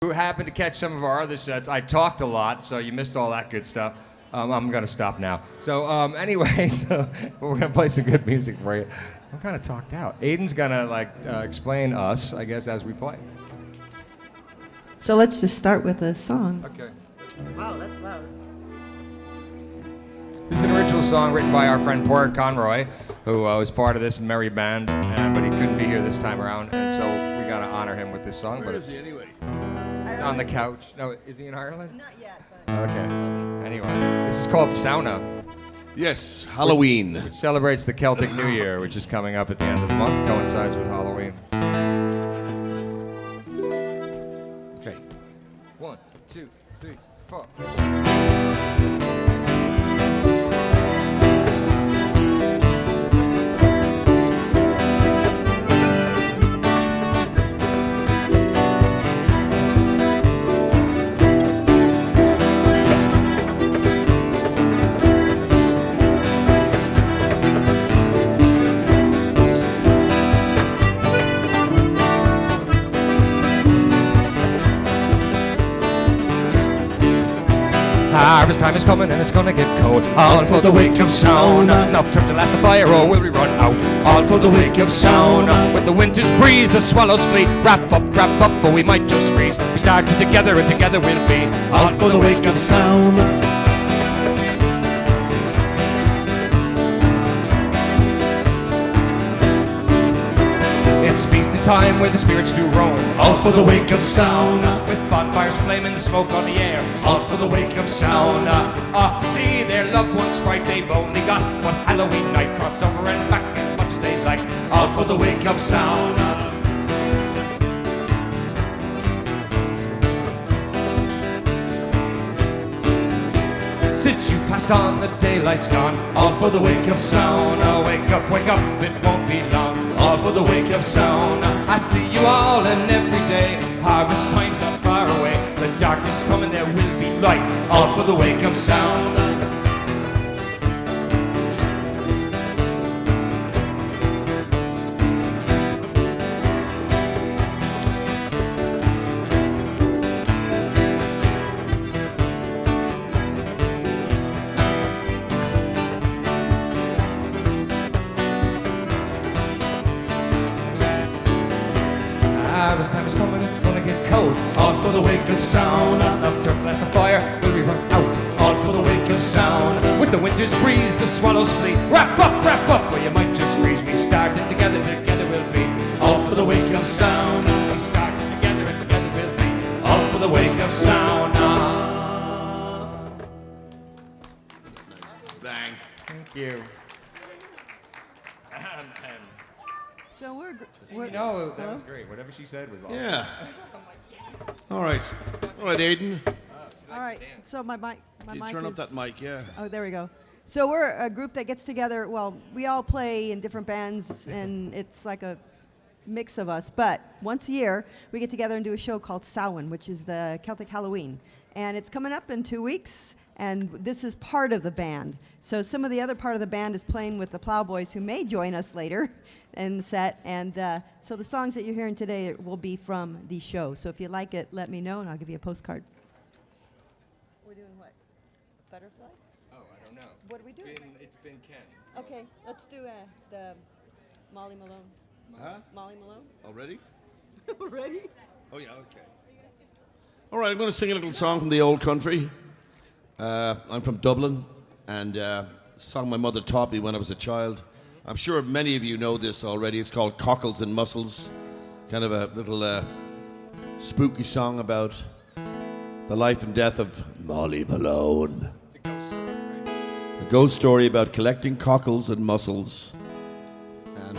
who happened to catch some of our other sets. I talked a lot, so you missed all that good stuff. I'm going to stop now. So anyway, we're going to play some good music for you. I'm kind of talked out. Aiden's going to explain us, I guess, as we play. So let's just start with a song. Okay. Wow, that's loud. This is an original song written by our friend Porter Conroy, who was part of this merry band, but he couldn't be here this time around, and so we got to honor him with this song. Where is he anyway? He's on the couch. No, is he in Ireland? Not yet, but... Okay. Anyway, this is called Sauna. Yes, Halloween. Which celebrates the Celtic New Year, which is coming up at the end of the month, coincides with Halloween. Okay. 1, 2, 3, 4. Harvest time is coming and it's gonna get cold. All for the wake of sauna. Enough turf to last the fire or will we run out? All for the wake of sauna. With the winter's breeze the swallows flee. Wrap up, or we might just freeze. We started together and together we'll be. All for the wake of sauna. It's feasting time where the spirits do roam. All for the wake of sauna. With bonfires flaming, the smoke on the air. All for the wake of sauna. Off to see their loved ones sprite. They've only got one Halloween night. Cross over and back as much as they like. All for the wake of sauna. Since you passed on, the daylight's gone. All for the wake of sauna. Wake up, it won't be long. All for the wake of sauna. I see you all and every day. Harvest time's not far away. The darkness coming, there will be light. All for the wake of sauna. Harvest time is coming, it's gonna get cold. All for the wake of sauna. Enough turf left the fire, will we run out? All for the wake of sauna. With the winter's breeze, the swallows flee. Wrap up, or you might just freeze. We started together, together we'll be. All for the wake of sauna. We started together, and together we'll be. All for the wake of sauna. Nice bang. Thank you. So we're No, that was great. Whatever she said was awesome. Yeah. All right. All right, Aiden. all right. So my mic You is... turn up that mic, yeah. Oh, there we go. So we're a group that gets together. Well, we all play in different bands, and it's like a mix of us. But once a year, we get together and do a show called Samhain, which is the Celtic Halloween. And it's coming up in 2 weeks, and this is part of the band. So some of the other part of the band is playing with the Plowboys, who may join us later in the set. And so the songs that you're hearing today will be from the show. So if you like it, let me know, and I'll give you a postcard. We're doing what? Butterfly? Oh, I don't know. What are we doing? It's been Ken. Okay, let's do the Molly Malone. Huh? Molly Malone? Already? Ready? Oh, yeah, okay. All right, I'm going to sing a little song from the old country. I'm from Dublin, and a song my mother taught me when I was a child. I'm sure many of you know this already. It's called Cockles and Mussels. Kind of a little spooky song about the life and death of Molly Malone. It's a ghost story, right? A ghost story about collecting cockles and mussels and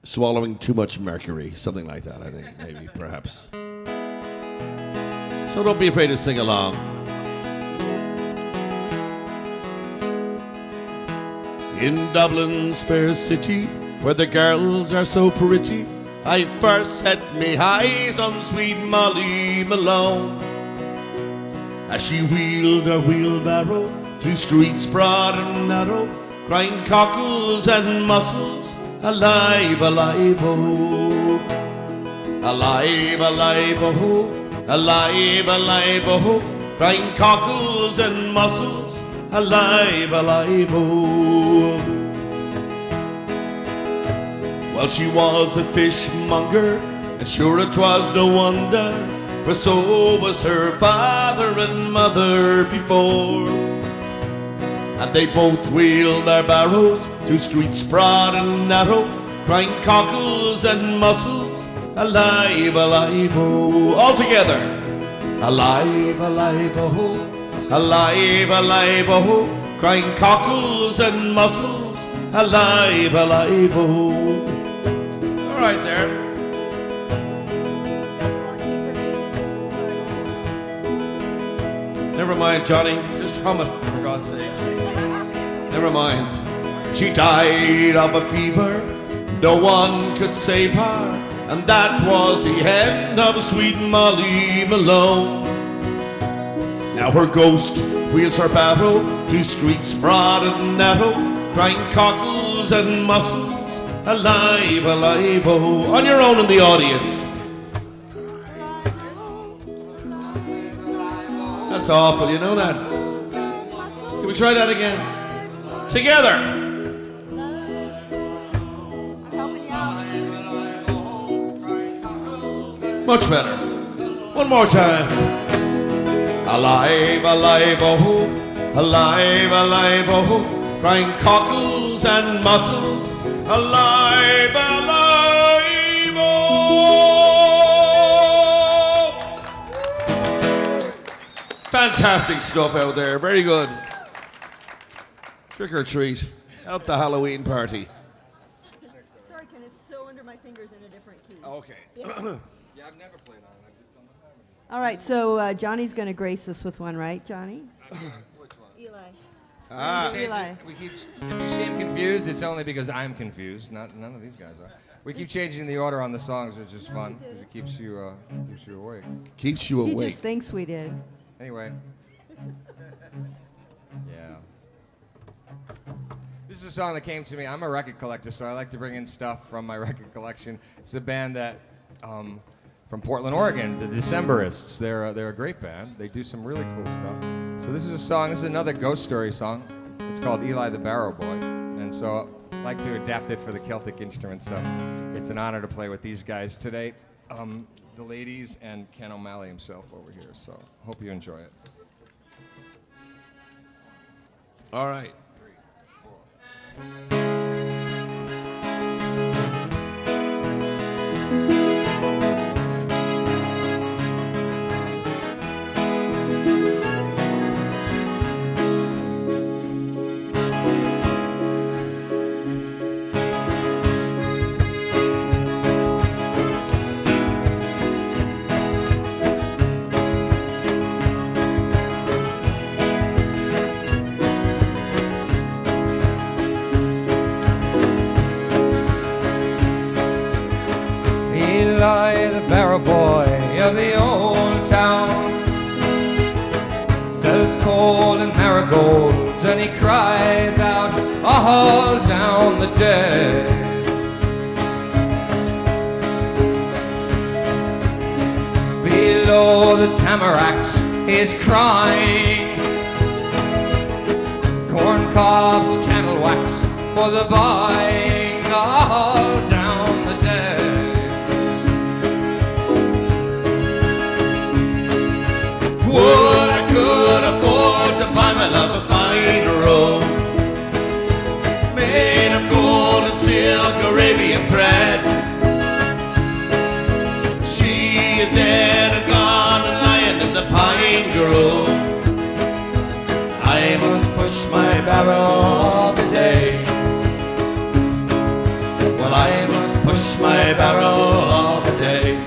swallowing too much mercury. Something like that, I think, maybe, perhaps. So don't be afraid to sing along. In Dublin's fair city, where the girls are so pretty, I first set me eyes on sweet Molly Malone. As she wheeled her wheelbarrow through streets broad and narrow, crying cockles and mussels, alive, alive, oh. Alive, alive, oh. alive, alive, oh, crying cockles and mussels, alive, alive, oh. Well, she was a fishmonger, and sure it was no wonder, for so was her father and mother before. And they both wheeled their barrows through streets broad and narrow, crying cockles and mussels, alive, alive, oh. All together. Alive, alive, oh, alive, alive, oh, crying cockles and mussels, alive, alive, oh. All right there. Never mind, Johnny. Just hum it, for God's sake. Never mind. She died of a fever. No one could save her. And that was the end of sweet Molly Malone. Now her ghost wheels her barrow through streets broad and narrow, crying cockles and mussels, alive, alive, oh. On your own in the audience. That's awful, you know that? Can we try that again? Together. I'm helping you out. Much better. One more time. Alive, alive, oh, alive, alive, oh, crying cockles and mussels, alive, alive, oh. Fantastic stuff out there. Very good. Trick or treat. Help the Halloween party. Sorry, Ken, it's so under my fingers in a different key. Okay. Yeah, I've never played on it. I just don't know how. All right, so Johnny's going to grace us with one, right, Johnny? Which one? Eli. Ah. Eli. We keep. If you seem confused, it's only because I'm confused. None of these guys are. We keep changing the order on the songs, which is fun because it keeps you awake. Keeps you He awake. just thinks we did. Anyway. Yeah. This is a song that came to me. I'm a record collector, so I like to bring in stuff from my record collection. It's a band that, from Portland, Oregon, the Decemberists. They're a great band. They do some really cool stuff. So this is a song. This is another ghost story song. It's called Eli the Barrow Boy, and so I like to adapt it for the Celtic instruments. So it's an honor to play with these guys today. The ladies and Ken O'Malley himself over here. So hope you enjoy it. All right. Eli, the barrow boy of the old town, sells coal and marigolds, and he cries out all down the day. Below the tamaracks he's crying, corn cobs, candle wax for the buying, all down the day. Would I could afford to buy my love a fine robe made of gold and silk, Arabian thread. She is dead and gone and lying in the pine grove. I must push my barrow all the day. Well, I must push my barrow all the day.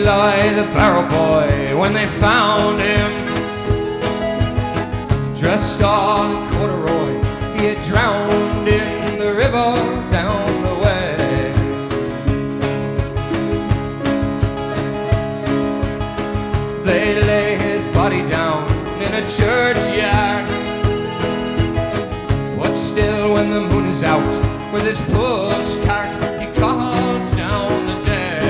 Eli the barrel boy, when they found him, dressed all in corduroy, he had drowned in the river down the way. They lay his body down in a churchyard, but still when the moon is out with his push cart, he calls down the day.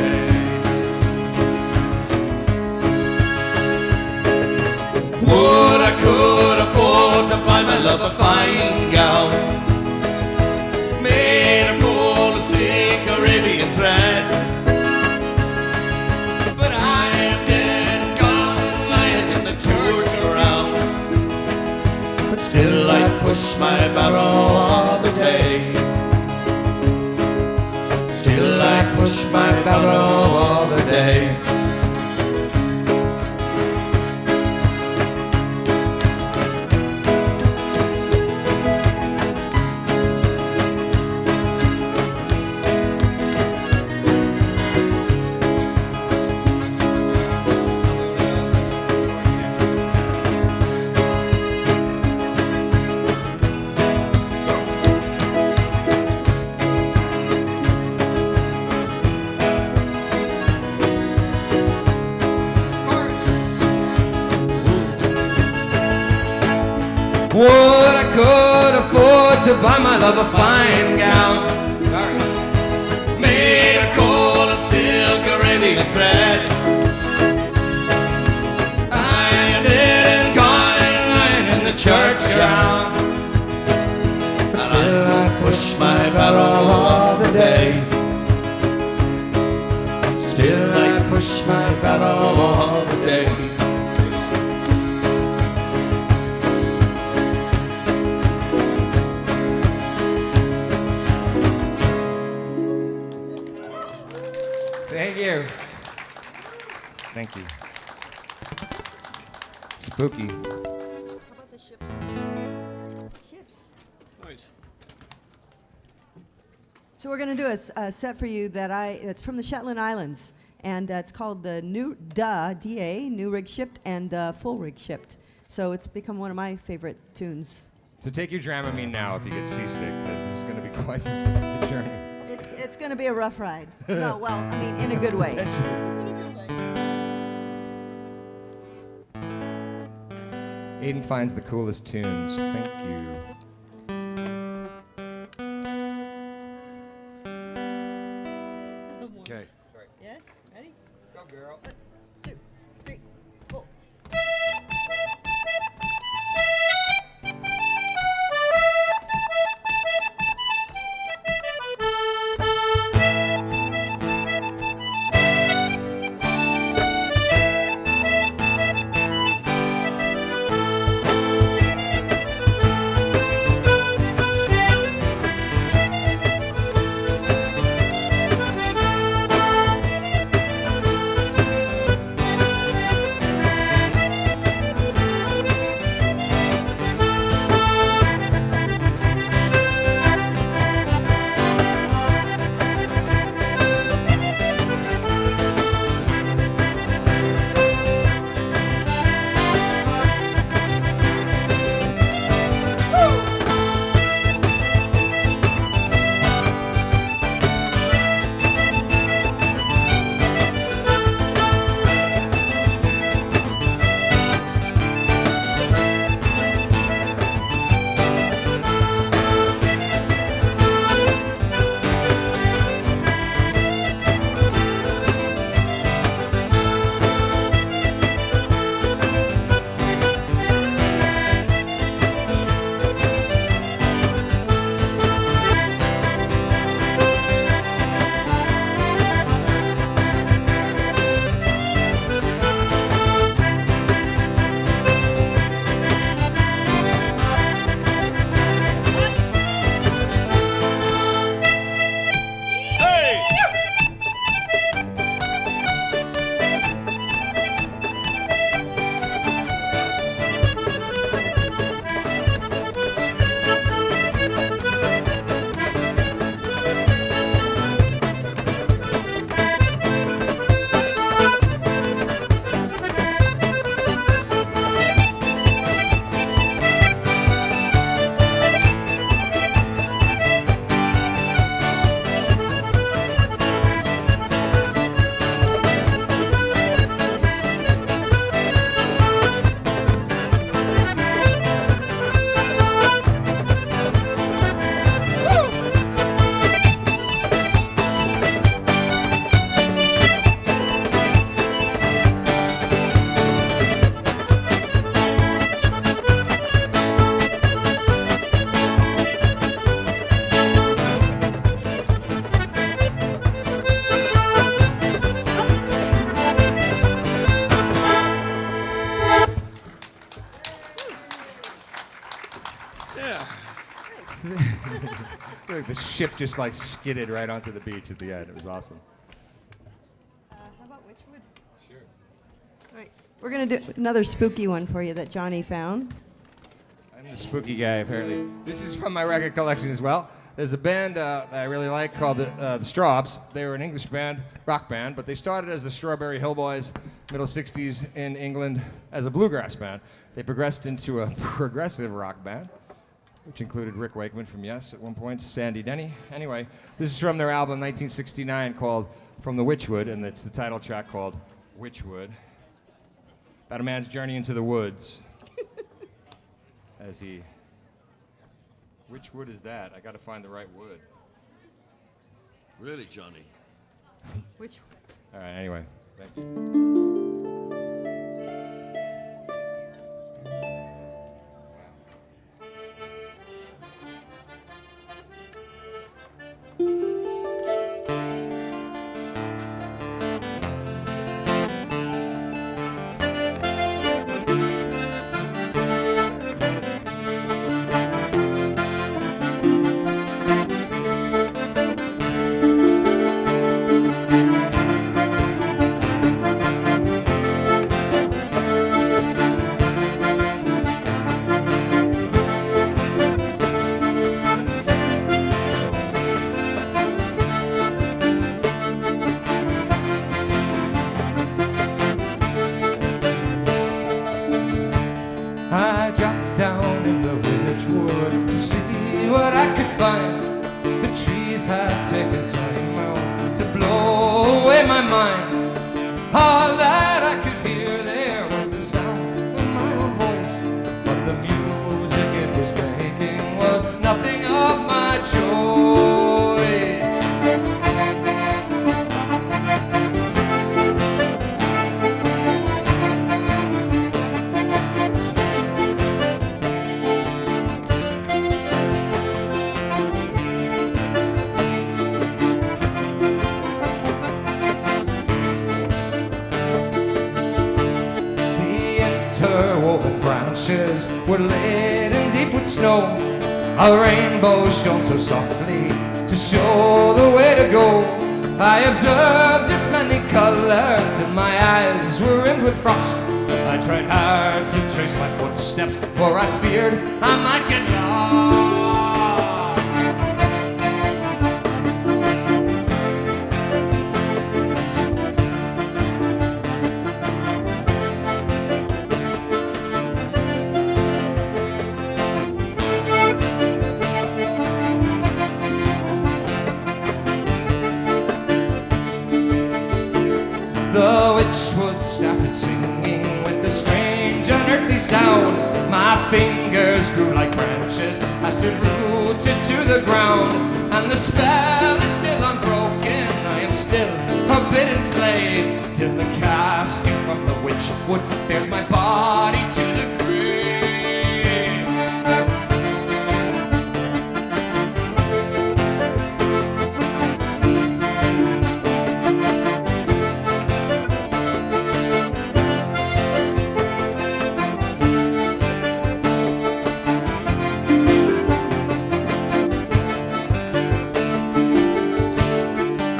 Would I could afford to buy my love a fine gown, made of gold and silk Arabian thread, but I am dead and gone, lying in the church around. But still I push my barrow all the day. Still I push my barrow all the day. Would I could afford to buy my love a fine gown, Made of gold and silk Arabian thread. I am dead and gone and lying in the church ground. But still I push my barrow all the day. Still I push my barrow all the day. Thank you. Thank you. Spooky. How about the ships? Ships. Right. So we're going to do a set for you it's from the Shetland Islands, and it's called the New DA, New Rig Shipped and Full Rig Shipped. So it's become one of my favorite tunes. So take your Dramamine now if you get seasick, because this is going to be quite the journey. It's going to be a rough ride. No, well, I mean, in a good way. Aiden finds the coolest tunes. Thank you. Okay. Yeah? Ready? Go, girl. 1, 2, 3, 4. the ship just like skidded right onto the beach at the end. It was awesome. How about Witchwood? Sure. All right, we're gonna do another spooky one for you that Johnny found. I'm the spooky guy, apparently. This is from my record collection as well. There's a band that I really like called the Strawbs. They were an English band, rock band, but they started as the Strawberry Hill Boys, middle 60s in England, as a bluegrass band. They progressed into a progressive rock band, which included Rick Wakeman from Yes at one point, Sandy Denny. Anyway, this is from their album 1969 called From the Witchwood, and it's the title track called Witchwood. About a man's journey into the woods. As he... Which wood is that? I gotta find the right wood. Really, Johnny? Which? All right, anyway, thank you. I dropped down in the Ridgewood to see what I could find. The trees had taken time out to blow away my mind. All that I could hear there was the sound of my own voice, but the music it was making was nothing of my joy. Interwoven branches were laden deep with snow. A rainbow shone so softly to show the way to go. I observed its many colors till my eyes were rimmed with frost. I tried hard to trace my footsteps, for I feared I might get lost. The witchwood started singing with a strange unearthly sound. My fingers grew like branches, I stood rooted to the ground. And the spell is still unbroken, I am still a bit enslaved, till the casket from the witchwood bears my body to the grave.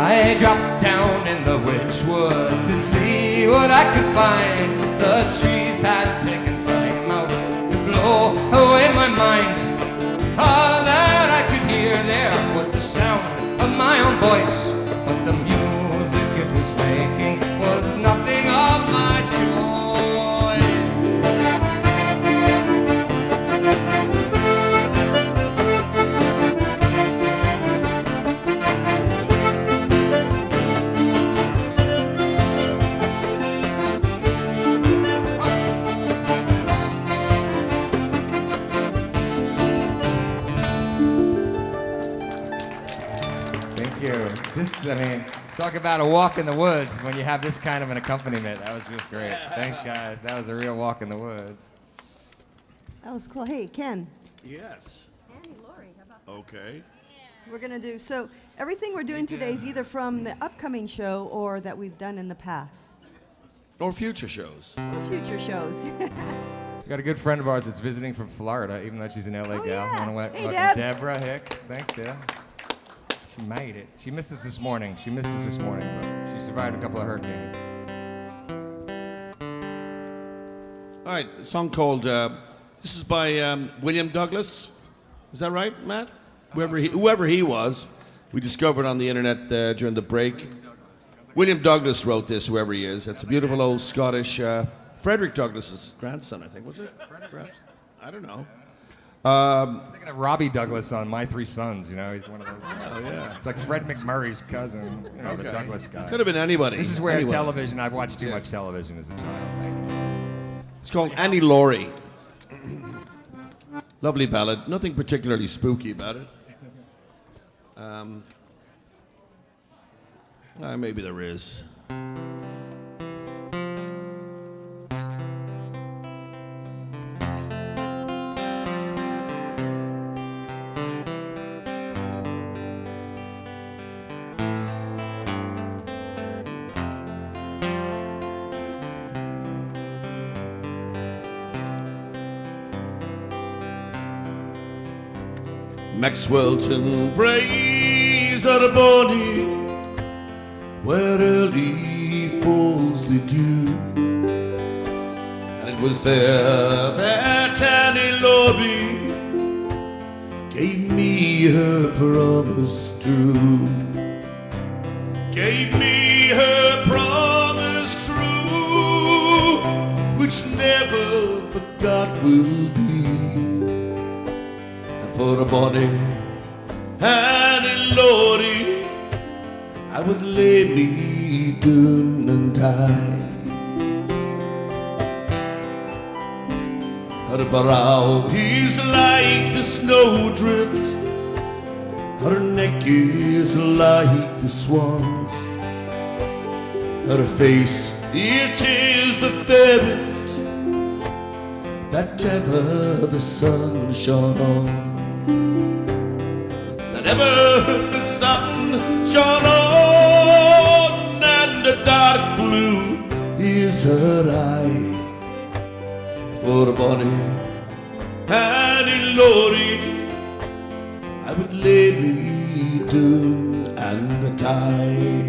I dropped down in the witchwood to see what I could find. The trees had taken time out to blow away my mind. All that I could hear there was the sound of my own voice, but the music it was making was nothing of my choice. I mean, talk about a walk in the woods when you have this kind of an accompaniment. That was just great. Thanks, guys. That was a real walk in the woods. That was cool. Hey, Ken. Yes. And Lori, how about that? Okay. We're going to do, so everything we're doing today is either from the upcoming show or that we've done in the past. Or future shows. Or future shows. We got a good friend of ours that's visiting from Florida, even though she's an LA gal. Yeah. I want to Hey, welcome Deb. Deborah Hicks. Thanks, Deb. She made it. She missed us this morning. But she survived a couple of hurricanes. All right, a song called, this is by William Douglas. Is that right, Matt? Whoever he was, we discovered on the internet during the break. William Douglas wrote this, whoever he is. It's a beautiful old Scottish, Frederick Douglas's grandson, I think, was it? Perhaps? I don't know. I'm thinking of Robbie Douglas on My Three Sons. You know, he's one of those. Oh, yeah. It's like Fred McMurray's cousin, you know, the Douglas guy. Could have been anybody. This is where anyone. television. I've watched too much television as a child. It's called Annie Laurie. Lovely ballad. Nothing particularly spooky about it. Maybe there is. Maxwellton Braes are a body where early falls the dew, and it was there that Annie Laurie gave me her promise true. Gave me her promise true, which never forgot will be. For a bonny Annie Laurie, I would lay me down and die. Her brow is like the snowdrift, her neck is like the swan's, her face, it is the fairest that ever the sun shone on. Ever the sun shone on, and a dark blue is her eye. For a bonny Annie Laurie, I would lay me down and tie.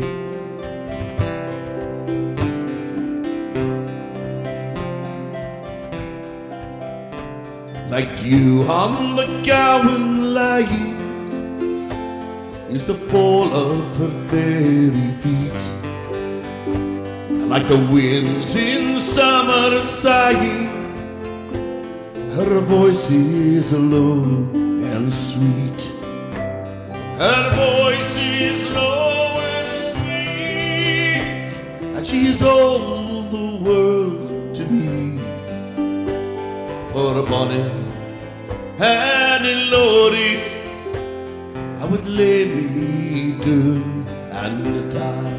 Like dew on the gowan lying is the fall of her fairy feet, and like the winds in summer sighing, her voice is low and sweet. Her voice is low and sweet, and she is all the world to me. For a bonny Annie Laurie, I would lay me down and die.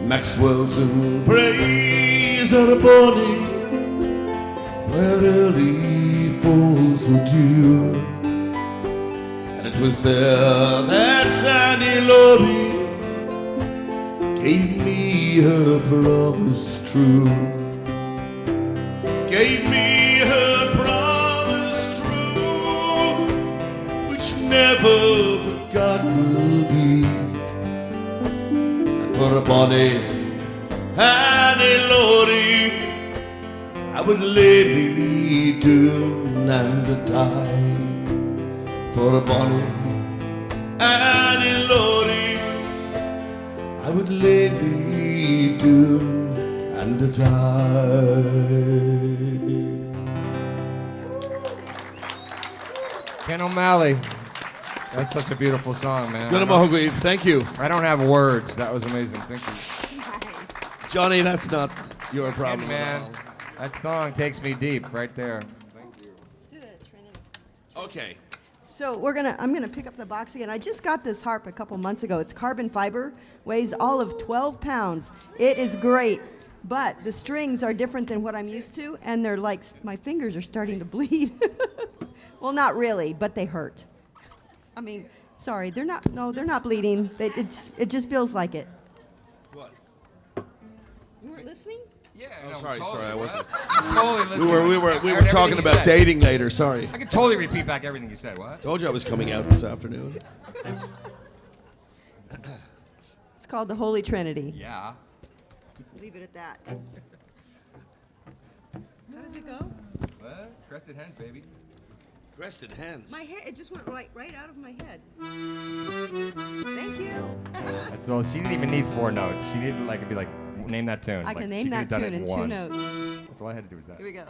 Maxwellton Braes are a body where early falls the dew, and it was there that Annie Laurie gave me her promise true. Gave me her promise true, which never forgot will be. For a bonny Annie Laurie, I would lay me down and die. For a bonny Annie Laurie, I would lay me down and die. Ken O'Malley. That's such a beautiful song, man. Good Mahogany, thank you. I don't have words. That was amazing. Thank you. Johnny, that's not your problem, Man, at all. that song takes me deep right there. Thank you. Okay. So I'm gonna pick up the box again. I just got this harp a couple months ago. It's carbon fiber, weighs all of 12 pounds. It is great, but the strings are different than what I'm used to, and they're like, my fingers are starting to bleed. Well, not really, but they hurt. I mean, sorry, they're not bleeding. It just feels like it. What? You weren't listening? Yeah, Oh, sorry, I wasn't. Totally listening. We were I heard talking everything you about said. dating later. Sorry. I can totally repeat back everything you said. What? Told you I was coming out this afternoon. It's called the Holy Trinity. Yeah. Leave it at that. How does it go? What? Crested hens, baby. Crested hens. My head, it just went right out of my head. Thank you. That's well. She didn't even need 4 notes. She needed like it'd be like name that tune. I Like, can she name could've that done tune it in 2 1. notes. That's all I had to do was that. Here we go.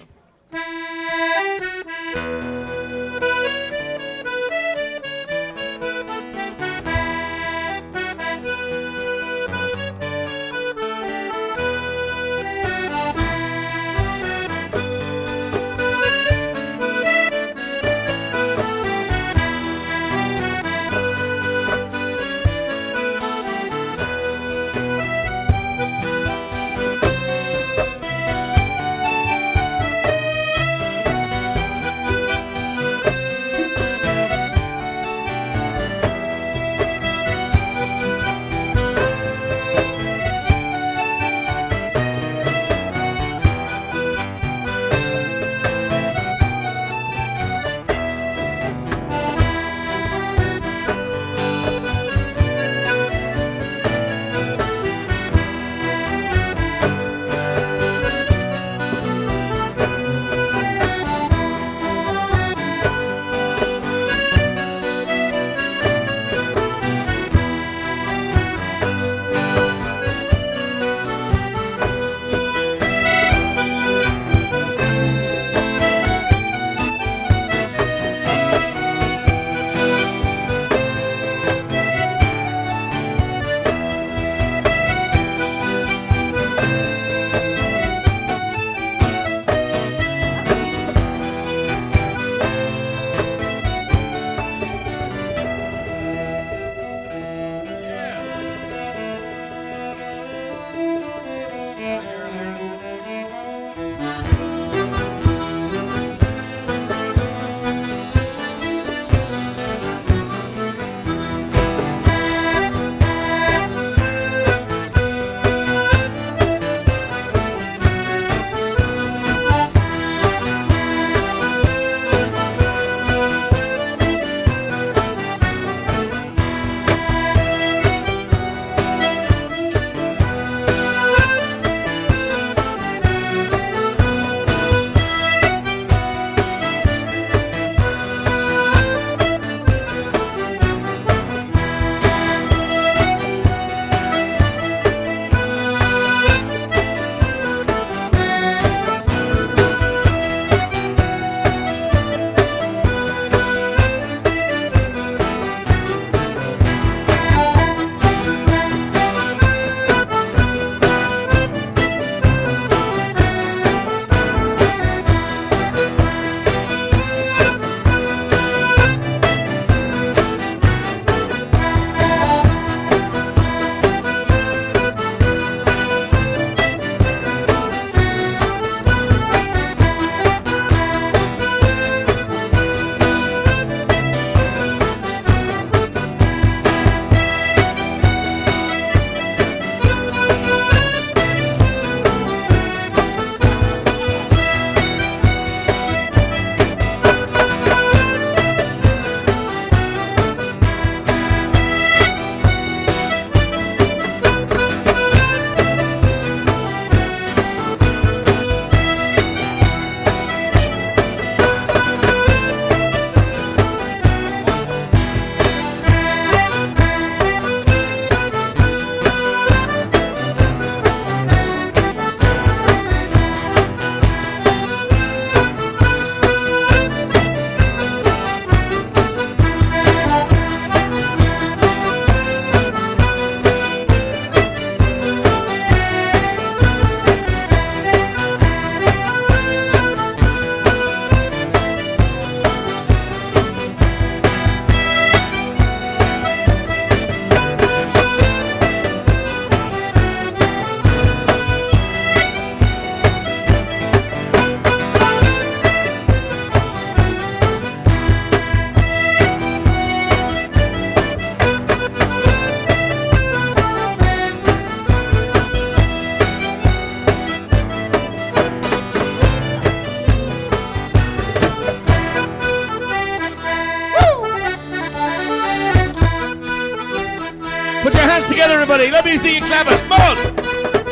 see you clapping. Come on.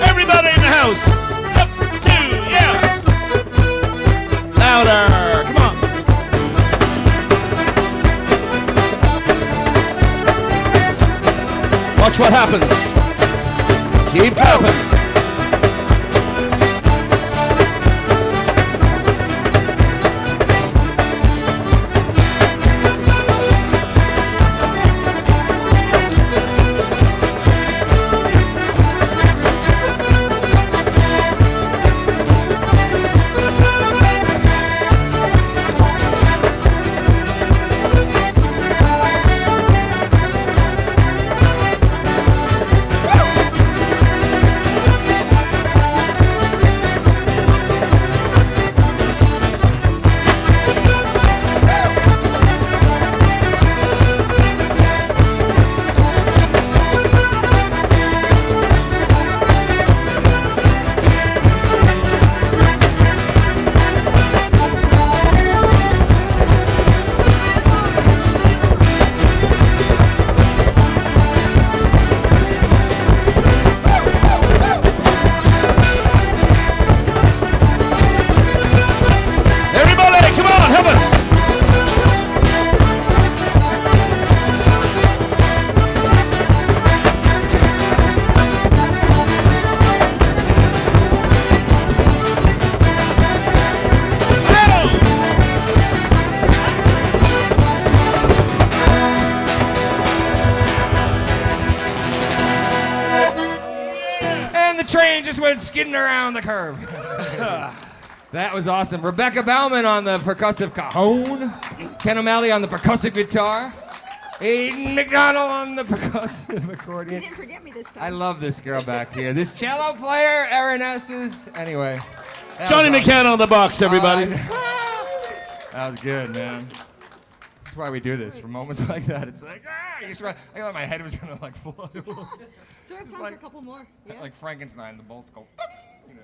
Everybody in the house. Up, 2, yeah. Louder. Come on. Watch what happens. Keep clapping. Went skidding around the curve. That was awesome. Rebecca Bauman on the percussive cajon. Ken O'Malley on the percussive guitar. Aiden McDonald on the percussive accordion. You didn't forget me this time. I love this girl back here. This cello player, Erin Estes. Anyway. Johnny McCann on the box, everybody. That was good, man. That's why we do this. For moments like that, it's like, you just, I thought my head was gonna like float. So we have time for a couple more. Yeah. Like Frankenstein, the bolts go. You know.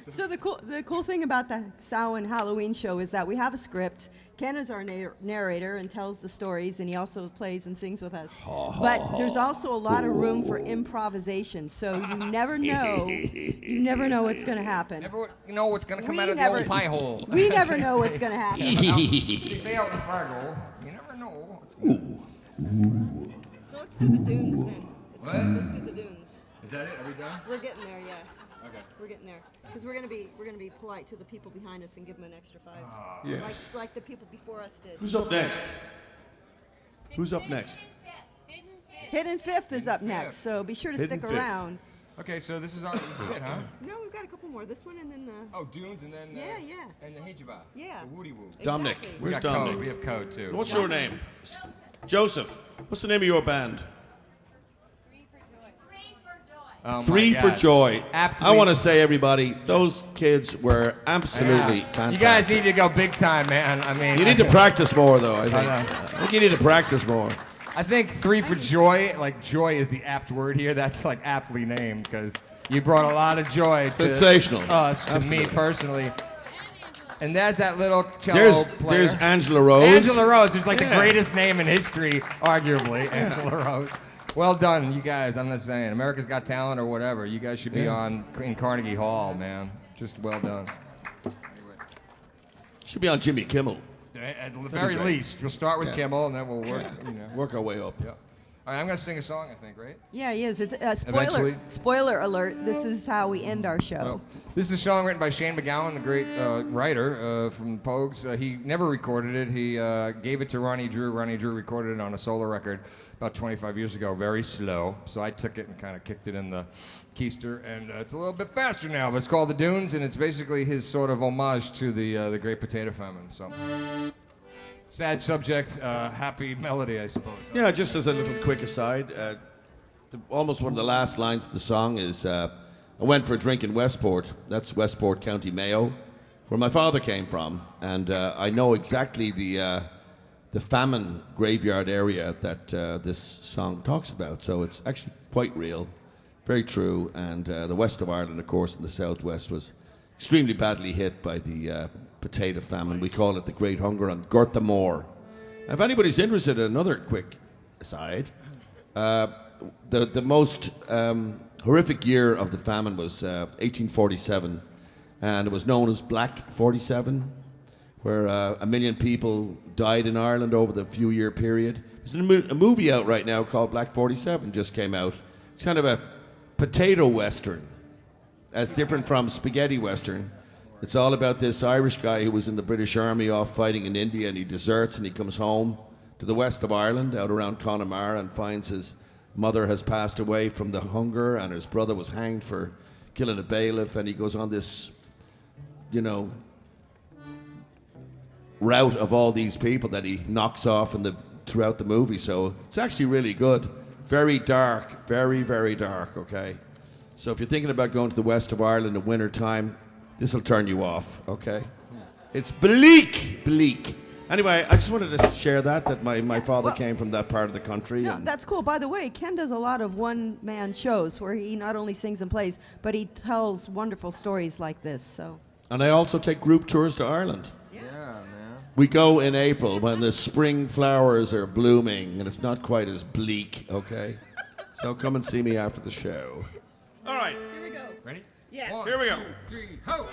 So the cool thing about the Samhain Halloween show is that we have a script. Ken is our narrator and tells the stories, and he also plays and sings with us. But there's also a lot of room for improvisation, so you never know. You never know what's going to happen. Never know what's going to come out of the old pie hole. We never know what's going to happen. They say out in Fargo, you never know what's going to happen. So let's do the dunes then. What? Let's do the dunes. Is that it? Are we done? We're getting there, yeah. Okay. We're getting there because we're gonna be polite to the people behind us and give them an extra 5. Yes. Like the people before us did. Who's up next? Who's up next? Hidden Fifth is up next, so be sure to Hidden stick Fifth. around. Okay, so this is our hit, huh? No, we've got a couple more. This one and then the. Oh, Dunes and then. Yeah. And the Hijaba. Yeah. The Woody Woo. Dominic. Exactly. Where's We got Dominic? code. We have code too. What's your name? Joseph. What's the name of your band? Oh my Three for God. Joy. Aptly- I want to say, everybody, those kids were absolutely Yeah. fantastic. You guys need to go big time, man. I mean, You need to practice more, though, I think. I know. I think you need to practice more. I think 3 for Joy, like joy is the apt word here. That's like aptly named because you brought a lot of joy to Sensational. us, to me Absolutely. personally. And there's that little cello There's player. Angela Rose. Angela Rose, who's like the Yeah. greatest name in history, arguably. Angela Rose. Well done, you guys. I'm not saying America's Got Talent or whatever. You guys should be in Carnegie Hall, man. Just well done. Should be on Jimmy Kimmel. At the very great. least, we'll start with Yeah. Kimmel, and then we'll work. You know. Work our way up. Yeah. All right, I'm gonna sing a song, I think, right? Yeah, he is. It's Eventually. spoiler alert. This is how we end our show. Well, this is a song written by Shane MacGowan, the great writer from Pogues. He never recorded it. He gave it to Ronnie Drew. Ronnie Drew recorded it on a solo record about 25 years ago, very slow. So I took it and kind of kicked it in the keister, and it's a little bit faster now. But it's called The Dunes, and it's basically his sort of homage to the Great Potato Famine. So sad subject, happy melody, I suppose. Yeah, just as a little quick aside, almost one of the last lines of the song is, I went for a drink in Westport. That's Westport, County Mayo, where my father came from. And I know exactly the famine graveyard area that this song talks about. So it's actually quite real, very true. And the west of Ireland, of course, and the southwest was extremely badly hit by the potato famine. We call it the Great Hunger on Gorta Moor. If anybody's interested in another quick aside, the most horrific year of the famine was 1847, and it was known as Black 47, where 1 million people died in Ireland over the few year period. There's a movie out right now called Black 47, just came out. It's kind of a potato western, as different from spaghetti western. It's all about this Irish guy who was in the British Army off fighting in India, and he deserts and he comes home to the west of Ireland, out around Connemara, and finds his mother has passed away from the hunger, and his brother was hanged for killing a bailiff, and he goes on this, you know, route of all these people that he knocks off throughout the movie. So it's actually really good. Very dark, very, very dark, okay? So if you're thinking about going to the west of Ireland in winter time, this will turn you off, okay? It's bleak. Anyway, I just wanted to share that my father came from that part of the country. No, And that's cool. By the way, Ken does a lot of one-man shows where he not only sings and plays, but he tells wonderful stories like this. So. and I also take group tours to Ireland. Yeah, man. We go in April when the spring flowers are blooming and it's not quite as bleak, okay? So come and see me after the show. All right. Here we go. Ready? Yeah. One, Here we go. 2, 3, ho!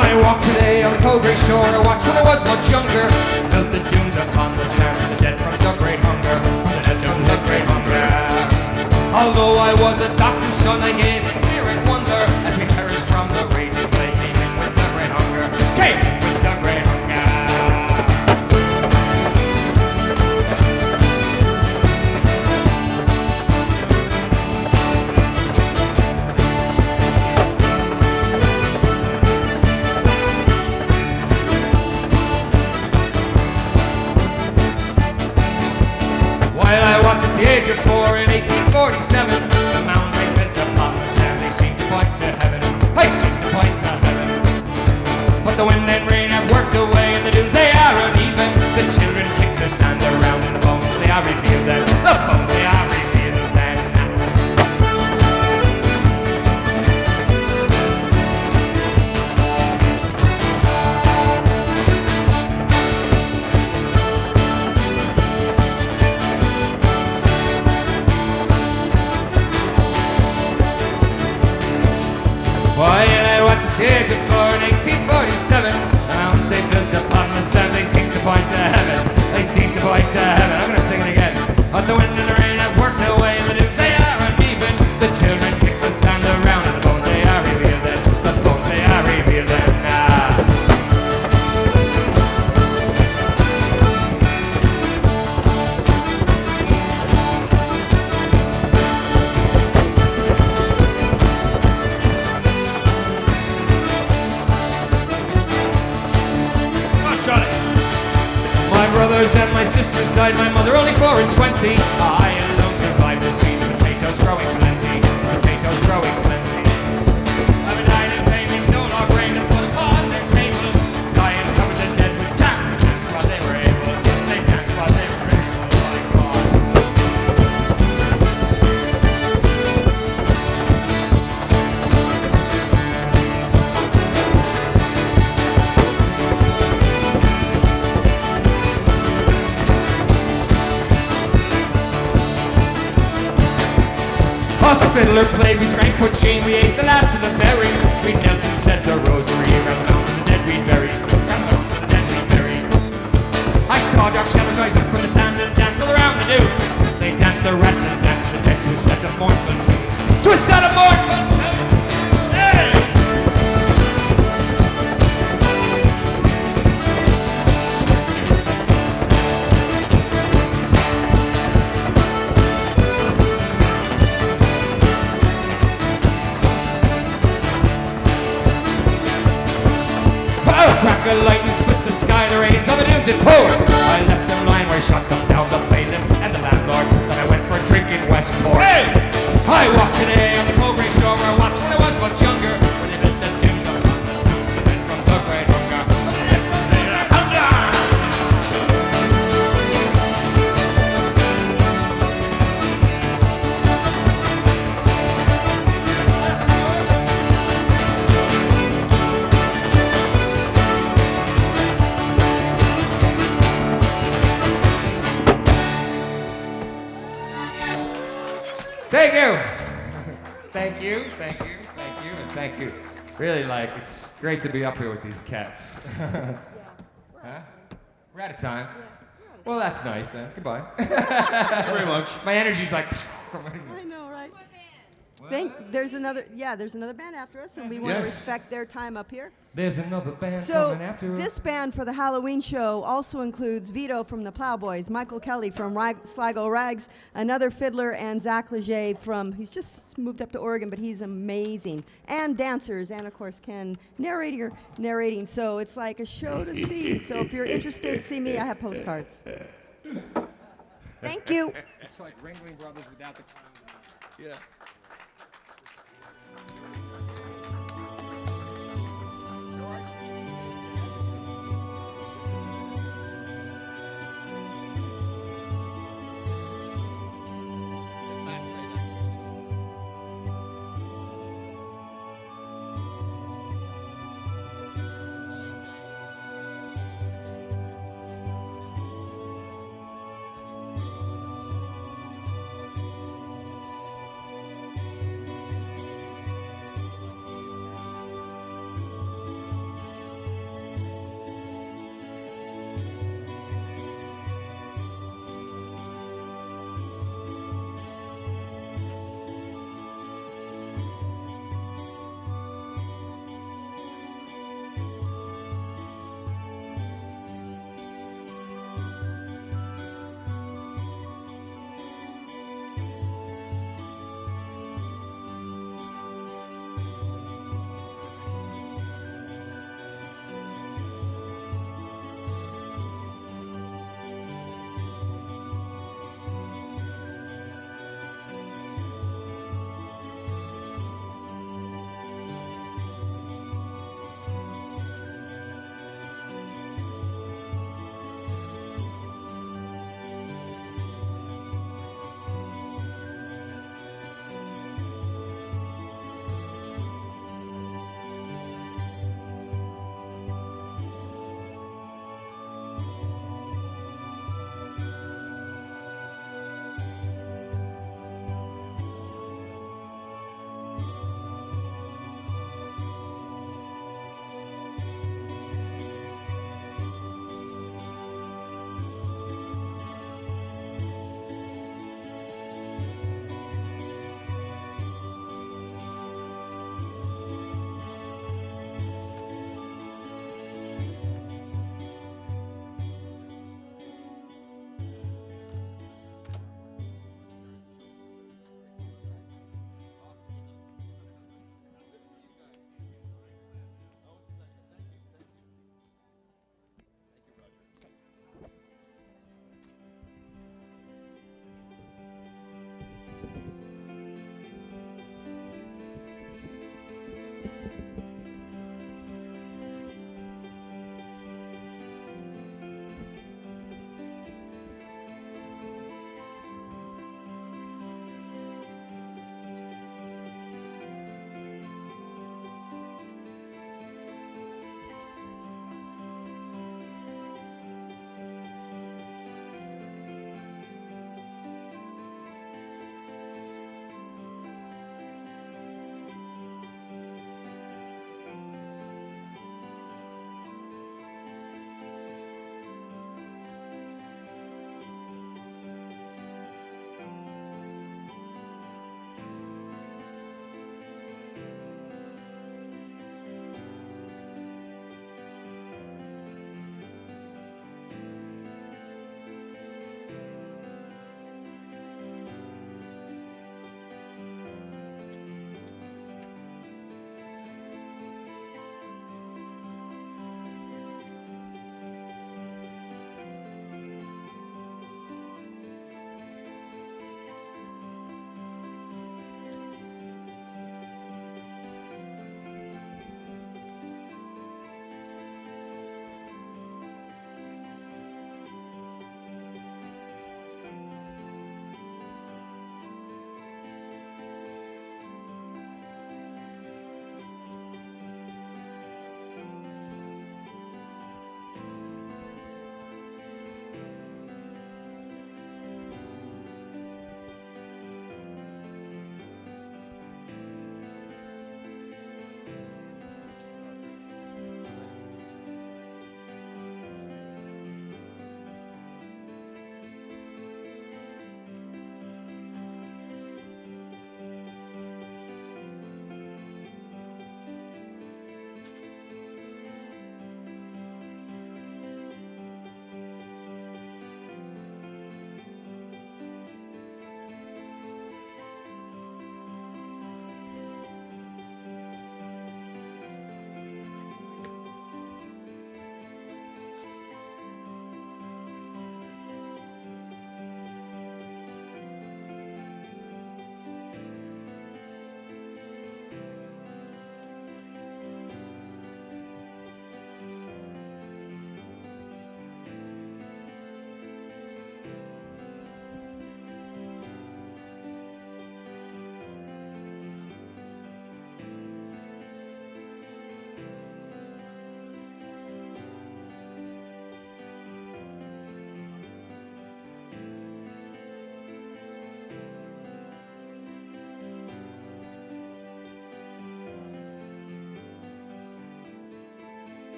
I walked today on the Cobray shore. I watched when I was much younger. Built the dunes upon the sand. The dead from the great hunger. The dead from the great hunger. Although I was a doctor's son, I gazed in fear and wonder as we perished from the raging plague. Came in with the great hunger. Came with the great hunger. While I was at the age of 4 in 1847, the mountains they built upon the sand, they seemed to point to heaven. They seemed to point to heaven. But the wind and rain have worked away, and the dunes they are uneven. The children kick the sand around, and the bones they are revealed then. The bones they are revealed then. While I was at the age of 4 in 1847, the mountains they built upon the sand, they seemed to point to heaven. They seemed to point to heaven. I'm gonna sing it again. But the wind and the rain have worked away, and the dunes they are uneven. The children kick the sand around, and the bones they are revealed then. The bones they are revealed then. My brothers and my sisters died, my mother only 4 and 20. I alone survived to see the potatoes growing plenty. Potatoes growing plenty. I've been died in pain, we stole our grain and put upon their table. Dying covered the dead with sand, they danced while they were able. They danced while they were able, my God. A fiddler played, we drank poachine, we ate the last of the berries. We knelt and said the rosary around the mountain of the dead we buried. Round the mountain of the dead we buried. I saw dark shadows rise up from the sand and dance all around the dunes. They danced the rattling dance of the dead to a set of mournful tunes. To a set of mournful tunes! Hey! Crack a lightning split the sky, the rains on the dunes it poured. I left them lying where I shot them down, the bailiff and the landlord. Then I went for a drink in Westport. Hey! I walked today on the Cobray shore where I watched when I was much younger. Where they built the dunes upon the sound, the men from the great hunger. The men from the great hunger! Thank you. Thank you, thank you, thank you, and thank you. Really, like, it's great to be up here with these cats. Huh? We're out of time. Well, that's nice then. Goodbye. Thank you very much. My energy's like. I know, right? There's another band after us, and we want to respect their time up here. There's another band So coming after us. this band for the Halloween show also includes Vito from the Plowboys, Michael Kelly from Sligo Rags, another fiddler, and Zach Leger he's just moved up to Oregon, but he's amazing, and dancers, and of course Ken narrating. So it's like a show to see. So if you're interested, see me. I have postcards. Thank you. It's like Ringling Brothers without the. Yeah.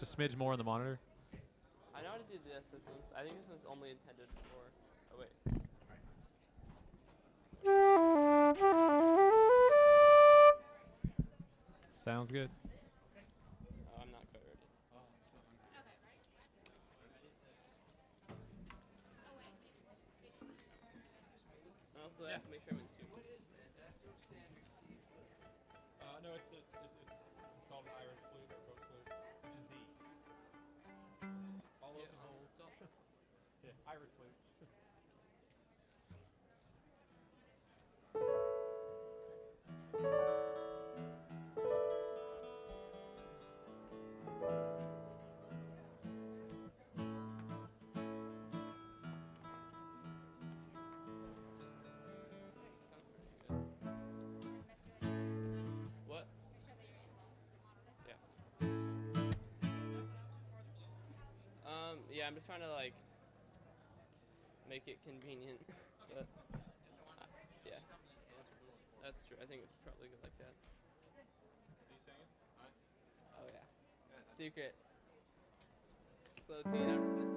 just a smidge more on the monitor. I know how to do this. I think this one's only intended for. Oh wait. Sounds good. Oh, I'm not quite ready. I also have to make sure I'm in tune. No, it's called an Irish flute or folk flute. It's in D. All those holes. Yeah, Irish flute. What? Yeah. Yeah, I'm just trying to like make it convenient, but yeah, that's true. I think it's probably good like that. Are you singing? Oh yeah. Secret. So, Dean, I'm just gonna